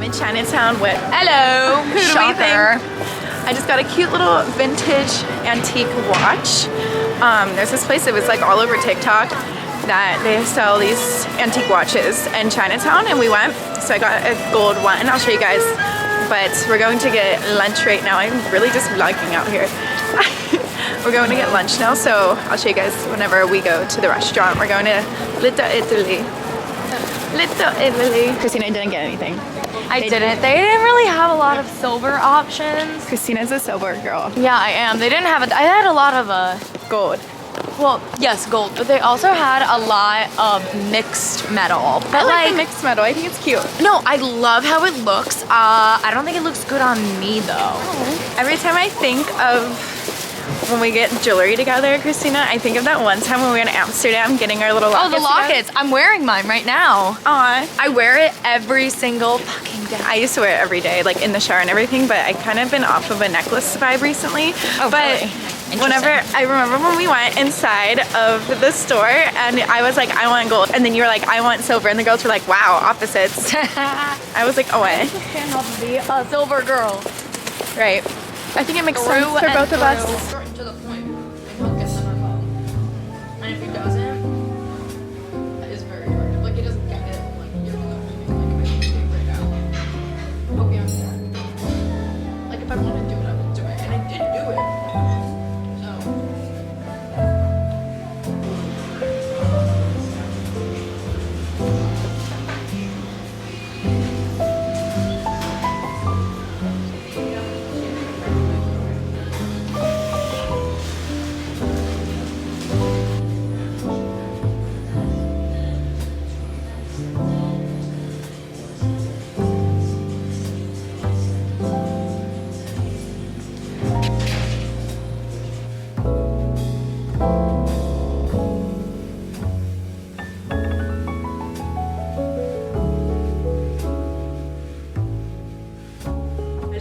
in Chinatown with hello who do we think? I just got a cute little vintage antique watch. There's this place that was like all over TikTok that they sell these antique watches in Chinatown, and we went. So I got a gold one. I'll show you guys. But we're going to get lunch right now. I'm really just vlogging out here. We're going to get lunch now, so I'll show you guys whenever we go to the restaurant. We're going to Little Italy. Little Italy. Christina didn't get anything. I didn't. They didn't really have a lot of silver options. Christina's a silver girl. Yeah, I am. They didn't have it. I had a lot of gold. Well, yes, gold, but they also had a lot of mixed metal. But I like the mixed metal. I think it's cute. No, I love how it looks. I don't think it looks good on me though. Every time I think of when we get jewelry together, Christina, I think of that one time when we were in Amsterdam getting our little lockets. Oh, the lockets. I'm wearing mine right now. Aw. I wear it every single fucking day. I used to wear it every day, like in the shower and everything, but I kind of been off of a necklace vibe recently. Oh, but really? Whenever I remember when we went inside of the store and I was like, I want gold, and then you were like, I want silver, and the girls were like, wow, opposites. I was like, oh, I just can't help but be a silver girl. Right. I think it makes sense for both of us. Short to the point, and he'll get them on phone. And if he doesn't, that is very hard. Like he doesn't get it, like you're gonna be like I can right now. Hope you understand. Like if I want to do it, I will do it, and I did do it.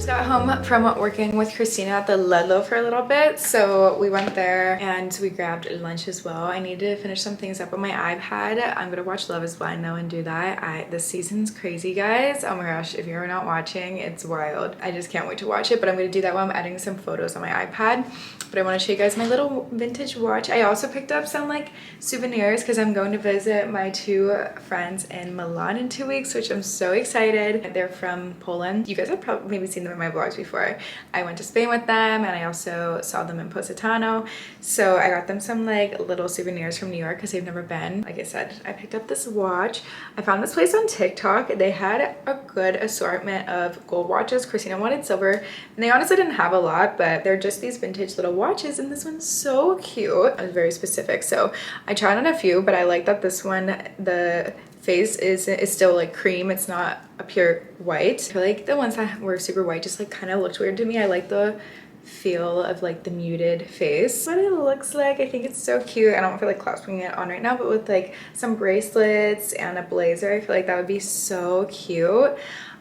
Got home from working with Christina at the Ludlow for a little bit, so we went there and we grabbed lunch as well. I need to finish some things up on my iPad. I'm gonna watch Love is Blind now and do that. This season's crazy, guys. Oh my gosh, if you're not watching, it's wild. I just can't wait to watch it, but I'm gonna do that while I'm editing some photos on my iPad. But I want to show you guys my little vintage watch. I also picked up some like souvenirs because I'm going to visit my two friends in Milan in 2 weeks, which I'm so excited. They're from Poland. You guys have probably maybe seen them in my vlogs before. I went to Spain with them and I also saw them in Positano. So I got them some like little souvenirs from New York because they've never been. Like I said, I picked up this watch. I found this place on TikTok. They had a good assortment of gold watches. Christina wanted silver and they honestly didn't have a lot, but they're just these vintage little watches, and this one's so cute. I was very specific, so I tried on a few, but I like that this one, the face is still like cream. It's not a pure white. I feel like the ones that were super white just like kind of looked weird to me. I like the feel of like the muted face. What it looks like, I think it's so cute. I don't feel like clasping it on right now, but with like some bracelets and a blazer, I feel like that would be so cute.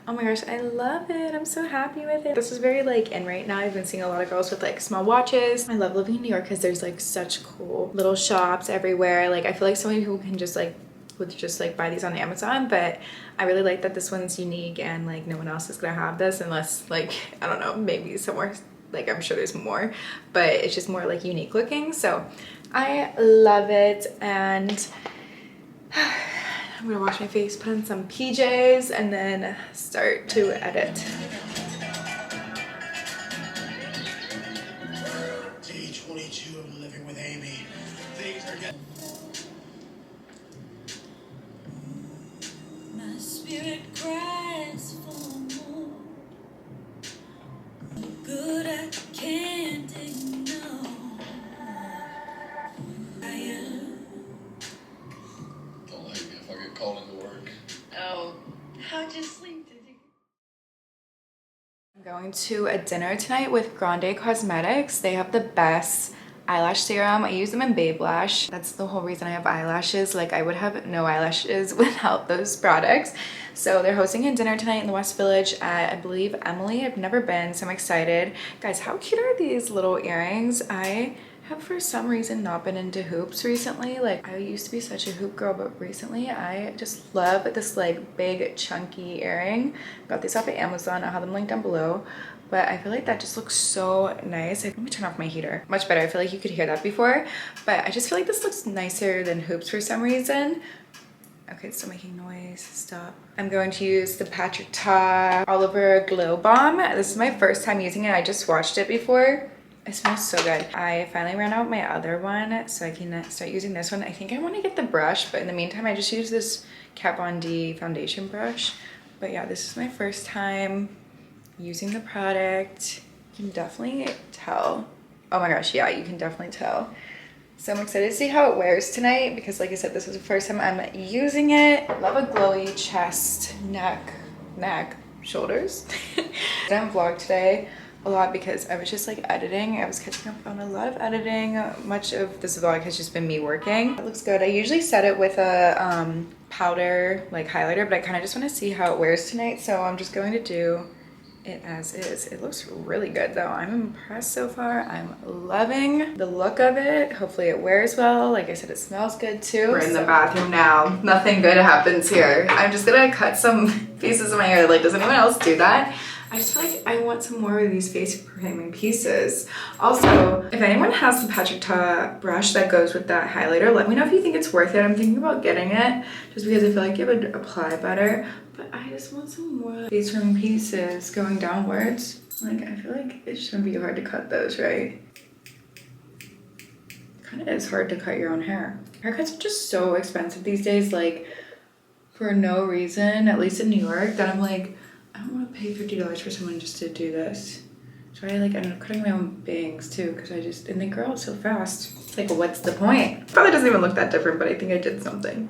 Oh my gosh, I love it. I'm so happy with it. This is very like in right now. I've been seeing a lot of girls with like small watches. I love living in New York because there's like such cool little shops everywhere. Like I feel like so many people can just like would just like buy these on Amazon, but I really like that this one's unique and like no one else is gonna have this unless like, I don't know, maybe somewhere, like I'm sure there's more, but it's just more like unique looking. So I love it. And I'm gonna wash my face, put on some PJs, and then start to edit. Day 22 of living with Amy. Things are getting... My spirit cries for more. Good I can't ignore. I am. Don't hate me if I get called into work. Oh, how'd you sleep? Did you? I'm going to a dinner tonight with Grande Cosmetics. They have the best eyelash serum. I use them in Babe Lash. That's the whole reason I have eyelashes. Like I would have no eyelashes without those products. So they're hosting a dinner tonight in the West Village at, I believe, Emily. I've never been, so I'm excited. Guys, how cute are these little earrings? I have for some reason not been into hoops recently. Like I used to be such a hoop girl, but recently I just love this like big chunky earring. Got these off of Amazon. I'll have them linked down below. But I feel like that just looks so nice. Let me turn off my heater. Much better. I feel like you could hear that before. But I just feel like this looks nicer than hoops for some reason. Okay, it's still making noise. Stop. I'm going to use the Patrick Ta All Over Glow Balm. This is my first time using it. I just swatched it before. It smells so good. I finally ran out my other one, so I can start using this one. I think I want to get the brush, but in the meantime, I just use this Kat Von D foundation brush. But yeah, this is my first time using the product. You can definitely tell. Oh my gosh, yeah, you can definitely tell. So I'm excited to see how it wears tonight because like I said, this was the first time I'm using it. I love a glowy chest, neck, shoulders. I didn't vlog today a lot because I was just like editing. I was catching up on a lot of editing. Much of this vlog has just been me working. It looks good. I usually set it with a powder like highlighter, but I kind of just want to see how it wears tonight. So I'm just going to do it as is. It looks really good though. I'm impressed so far. I'm loving the look of it. Hopefully it wears well. Like I said, it smells good too. We're in the bathroom now. Nothing good happens here. I'm just gonna cut some pieces of my hair. Like, does anyone else do that? I just feel like I want some more of these face framing pieces. Also, if anyone has the Patrick Ta brush that goes with that highlighter, let me know if you think it's worth it. I'm thinking about getting it just because I feel like it would apply better. But I just want some more face framing pieces going downwards. Like, I feel like it shouldn't be hard to cut those, right? Kind of is hard to cut your own hair. Haircuts are just so expensive these days, like for no reason, at least in New York, that I'm like, I don't want to pay $50 for someone just to do this. So I like ended up cutting my own bangs too because and they grow out so fast. It's like, what's the point? Probably doesn't even look that different, but I think I did something.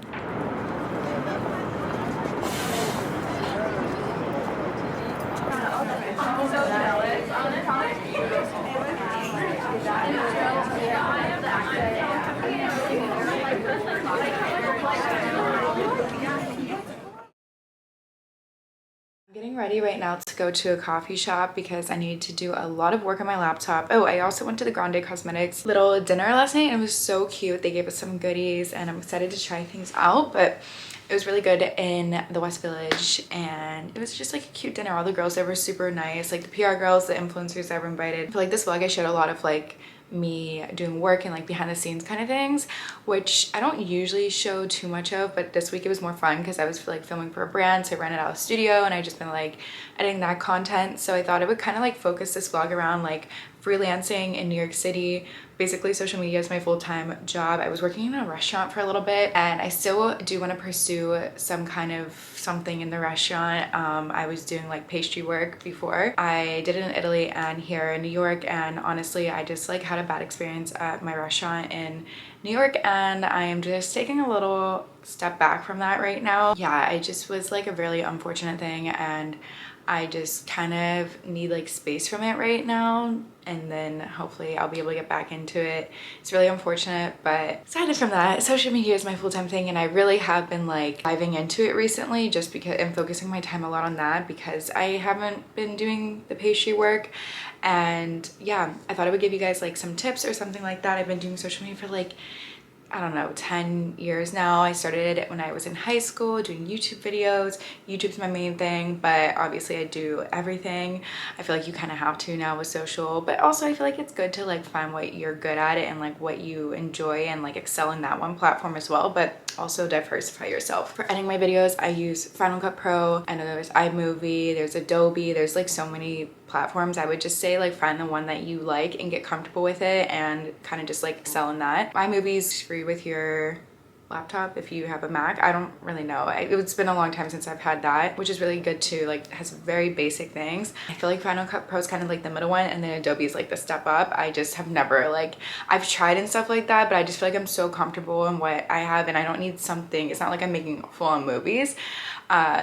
Getting ready right now to go to a coffee shop because I need to do a lot of work on my laptop. Oh, I also went to the Grande Cosmetics little dinner last night and it was so cute. They gave us some goodies and I'm excited to try things out, but it was really good in the West Village and it was just like a cute dinner. All the girls there were super nice, like the PR girls, the influencers that were invited. For like this vlog, I showed a lot of like me doing work and like behind the scenes kind of things, which I don't usually show too much of, but this week it was more fun because I was like filming for a brand, so I rented out a studio and I just been like editing that content. So I thought I would kind of like focus this vlog around like freelancing in New York City. Basically, social media is my full-time job. I was working in a restaurant for a little bit and I still do want to pursue some kind of something in the restaurant. I was doing like pastry work before. I did it in Italy and here in New York, and honestly I just like had a bad experience at my restaurant in New York and I am just taking a little step back from that right now. Yeah, I just was like a really unfortunate thing and I just kind of need like space from it right now, and then hopefully I'll be able to get back into it. It's really unfortunate, but aside from that, social media is my full-time thing and I really have been like diving into it recently just because I'm focusing my time a lot on that because I haven't been doing the pastry work. And yeah, I thought I would give you guys like some tips or something like that. I've been doing social media for like, I don't know, 10 years now. I started it when I was in high school doing YouTube videos. YouTube's my main thing, but obviously I do everything. I feel like you kind of have to now with social, but also I feel like it's good to like find what you're good at it and like what you enjoy and like excel in that one platform as well, but also diversify yourself. For editing my videos, I use Final Cut Pro. I know there's iMovie, there's Adobe, there's like so many platforms. I would just say like find the one that you like and get comfortable with it and kind of just like excel in that. iMovie is free with your laptop if you have a Mac. I don't really know. It's been a long time since I've had that, which is really good too. Like, it has very basic things. I feel like Final Cut Pro is kind of like the middle one, and then Adobe is like the step up. I just have never like, I've tried and stuff like that, but I just feel like I'm so comfortable in what I have and I don't need something. It's not like I'm making full-on movies.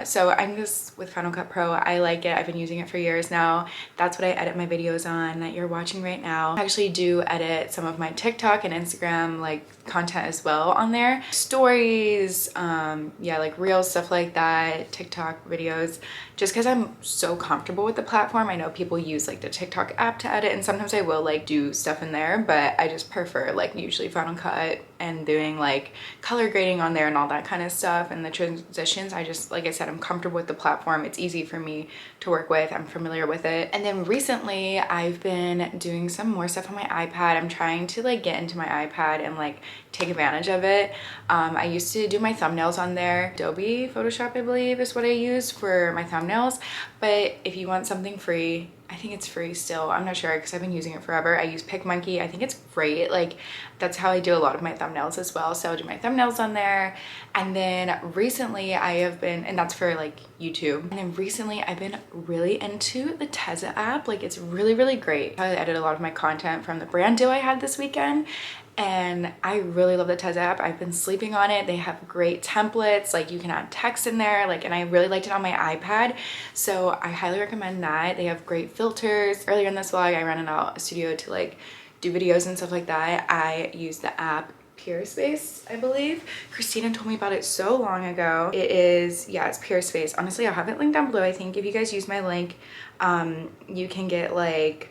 So I'm just with Final Cut Pro. I like it. I've been using it for years now. That's what I edit my videos on that you're watching right now. I actually do edit some of my TikTok and Instagram like content as well on there. stories, yeah, like reels, stuff like that, TikTok videos, just because I'm so comfortable with the platform. I know people use like the TikTok app to edit, and sometimes I will like do stuff in there, but I just prefer like usually Final Cut and doing like color grading on there and all that kind of stuff, and the transitions. I just, like I said, I'm comfortable with the platform. It's easy for me to work with. I'm familiar with it. And then recently I've been doing some more stuff on my iPad. I'm trying to like get into my iPad and like take advantage of it. I used to do my thumbnails on there. Adobe Photoshop, I believe, is what I use for my thumbnails. But if you want something free, I think it's free still. I'm not sure because I've been using it forever. I use PicMonkey. I think it's great. Like, that's how I do a lot of my thumbnails as well. So I'll do my thumbnails on there. And then recently I have been, and that's for like YouTube. And then recently I've been really into the Tezza app. Like, it's really, really great. I edit a lot of my content from the brand deal I had this weekend. And I really love the Tezza app. I've been sleeping on it. They have great templates, like you can add text in there, like, and I really liked it on my iPad. So I highly recommend that. They have great filters. Earlier in this vlog, I rented out a studio to like do videos and stuff like that. I use the app Peerspace, I believe. Christina told me about it so long ago. It is, yeah, it's Peerspace. Honestly, I'll have it linked down below. I think if you guys use my link, you can get like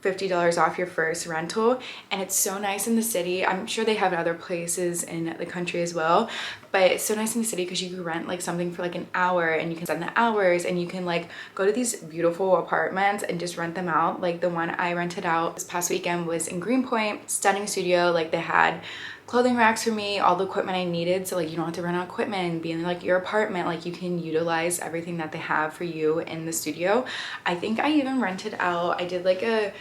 $50 off your first rental, and it's so nice in the city. I'm sure they have it other places in the country as well, but it's so nice in the city because you can rent like something for like an hour and you can spend the hours, and you can like go to these beautiful apartments and just rent them out. Like the one I rented out this past weekend was in Greenpoint. Stunning studio. Like they had clothing racks for me, all the equipment I needed, so like you don't have to rent out equipment and be in like your apartment. Like you can utilize everything that they have for you in the studio. I think I even rented out, I did like a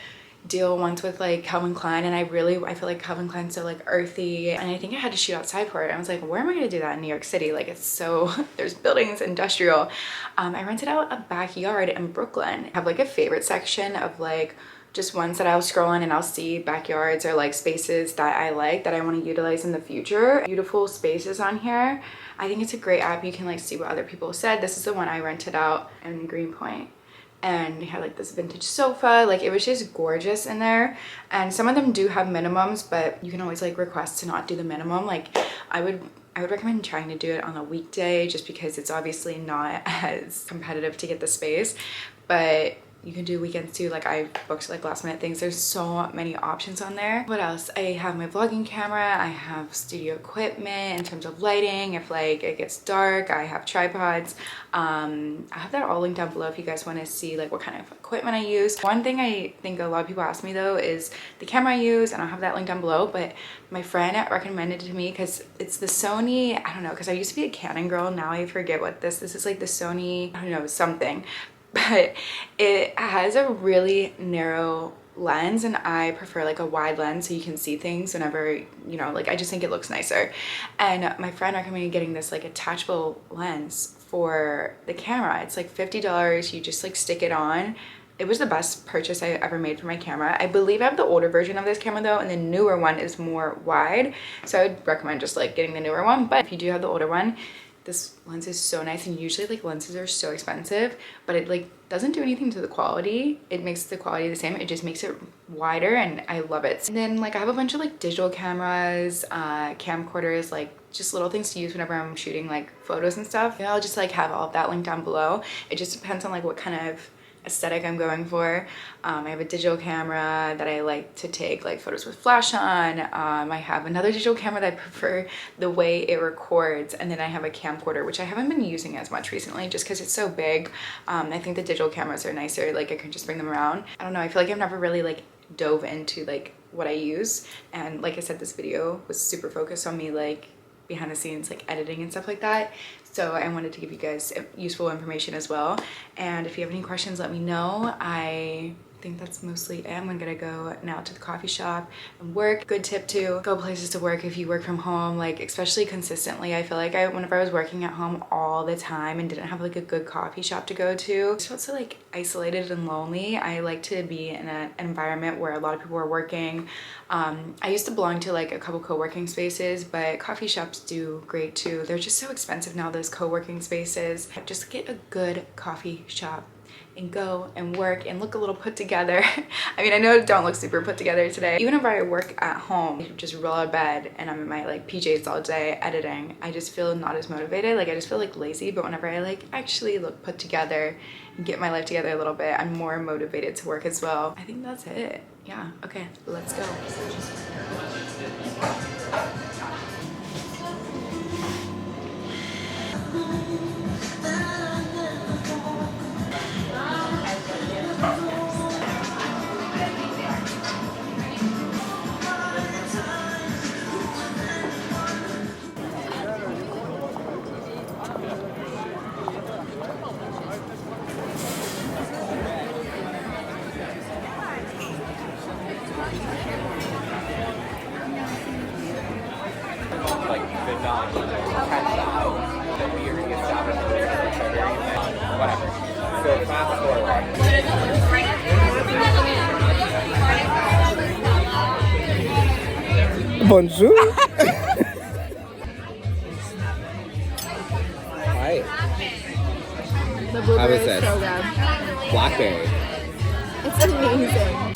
deal once with like Calvin Klein, and I feel like Calvin Klein's so like earthy, and I think I had to shoot outside for it. I was like, where am I gonna do that in New York City? Like, it's so there's buildings, industrial. I rented out a backyard in Brooklyn. I have like a favorite section of like just ones that I'll scroll in and I'll see backyards or like spaces that I like that I want to utilize in the future. Beautiful spaces on here. I think it's a great app. You can like see what other people said. This is the one I rented out in Greenpoint, and they had like this vintage sofa. Like, it was just gorgeous in there. And some of them do have minimums, but you can always like request to not do the minimum. Like, I would recommend trying to do it on a weekday, just because it's obviously not as competitive to get the space, but you can do weekends too. Like, I booked like last minute things. There's so many options on there. What else? I have my vlogging camera. I have studio equipment in terms of lighting. If like it gets dark, I have tripods. I have that all linked down below if you guys want to see like what kind of equipment I use. One thing I think a lot of people ask me though is the camera I use, and I'll have that linked down below, but my friend recommended it to me because it's the Sony, I don't know, because I used to be a Canon girl. Now I forget what this is like the Sony, I don't know, something. But it has a really narrow lens, and I prefer like a wide lens so you can see things whenever, you know, like I just think it looks nicer. And my friend recommended getting this like attachable lens for the camera. It's like $50. You just like stick it on. It was the best purchase I ever made for my camera. I believe I have the older version of this camera though, and the newer one is more wide. So I would recommend just like getting the newer one. But if you do have the older one, this lens is so nice. And usually like lenses are so expensive, but it like doesn't do anything to the quality. It makes the quality the same. It just makes it wider, and I love it. And then like I have a bunch of like digital cameras, camcorders, like just little things to use whenever I'm shooting like photos and stuff. And I'll just like have all of that linked down below. It just depends on like what kind of aesthetic I'm going for. I have a digital camera that I like to take like photos with flash on. I have another digital camera that I prefer the way it records, and then I have a camcorder, which I haven't been using as much recently just because it's so big. I think the digital cameras are nicer, like I can just bring them around. I don't know, I feel like I've never really like dove into like what I use, and like I said, this video was super focused on me like behind the scenes like editing and stuff like that. So I wanted to give you guys useful information as well. And if you have any questions, let me know. I think that's mostly it. I'm gonna go now to the coffee shop and work. Good tip too, go places to work if you work from home, like especially consistently. I feel like whenever I was working at home all the time and didn't have like a good coffee shop to go to, I just felt so like isolated and lonely. I like to be in an environment where a lot of people are working. I used to belong to like a couple co-working spaces, but coffee shops do great too. They're just so expensive now, those co-working spaces. Just get a good coffee shop and go and work and look a little put together. I mean, I know I don't look super put together today. Even if I work at home, just roll out of bed and I'm in my like PJs all day editing, I just feel not as motivated. Like I just feel like lazy, but whenever I like actually look put together and get my life together a little bit, I'm more motivated to work as well. I think that's it. Yeah, okay, let's go. Whatever. So fast forward. Bonjour. Hi. The How blueberry is is this? so good. Blackberry. It's amazing.